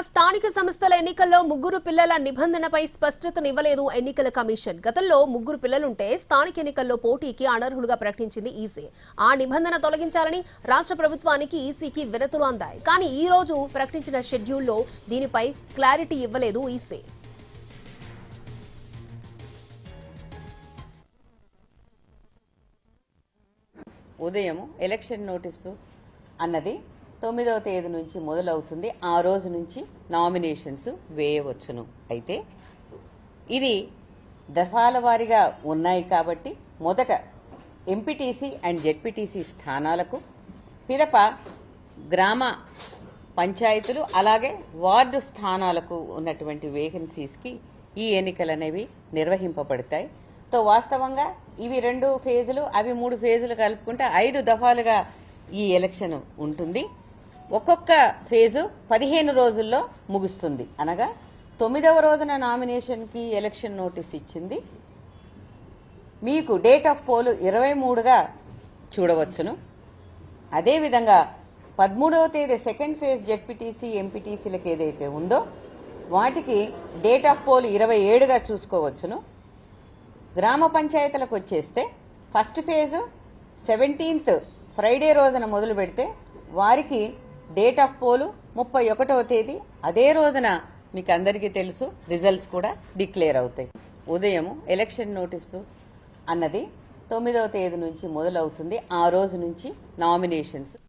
స్థానిక సంస్థల ఎన్నికల్లో ముగ్గురు పిల్లల నిబంధనపై స్పష్టతనివ్వలేదు ఎన్నికల కమిషన్. గతంలో ముగ్గురు పిల్లలుంటే స్థానిక ఎన్నికల్లో పోటీకి అనర్హులుగా ప్రకటించింది ఈసీ. ఆ నిబంధన తొలగించాలని రాష్ట్ర ప్రభుత్వానికి ఈసీకి వినతులు అందాయి. కానీ ఈ రోజు ప్రకటించిన షెడ్యూల్లో దీనిపై క్లారిటీ ఇవ్వలేదు ఈసీ. ఉదయం ఎలక్షన్ నోటీసు అన్నది 9వ తేదీ నుంచి మొదలవుతుంది. ఆ రోజు నుంచి నామినేషన్స్ వేయవచ్చును. అయితే ఇది దఫాల వారీగా ఉన్నాయి కాబట్టి మొదట ఎంపీటీసీ అండ్ జెడ్పీటీసీ స్థానాలకు, పిదప గ్రామ పంచాయతీలు అలాగే వార్డు స్థానాలకు ఉన్నటువంటి వేకెన్సీస్కి ఈ ఎన్నికలు అనేవి నిర్వహింపబడతాయి. వాస్తవంగా ఇవి 2 ఫేజులు, అవి 3 ఫేజులు కలుపుకుంటే 5 దఫాలుగా ఈ ఎలక్షన్ ఉంటుంది. ఒక్కొక్క ఫేజు 15 రోజుల్లో ముగుస్తుంది. అనగా 9వ రోజున నామినేషన్కి ఎలక్షన్ నోటీస్ ఇచ్చింది. మీకు డేట్ ఆఫ్ పోల్ 23గా చూడవచ్చును. అదేవిధంగా 13వ తేదీ సెకండ్ ఫేజ్ జెడ్పీటీసీ ఎంపీటీసీలకు ఏదైతే ఉందో వాటికి డేట్ ఆఫ్ పోల్ 27గా చూసుకోవచ్చును. గ్రామ పంచాయతీలకు వచ్చేస్తే ఫస్ట్ ఫేజు 17th ఫ్రైడే రోజున మొదలు పెడితే వారికి డేట్ ఆఫ్ పోలు 31వ తేదీ. అదే రోజున మీకు అందరికీ తెలుసు రిజల్ట్స్ కూడా డిక్లేర్ అవుతాయి. ఉదయం ఎలక్షన్ నోటీసు అన్నది 9వ తేదీ నుంచి మొదలవుతుంది. ఆ రోజు నుంచి నామినేషన్స్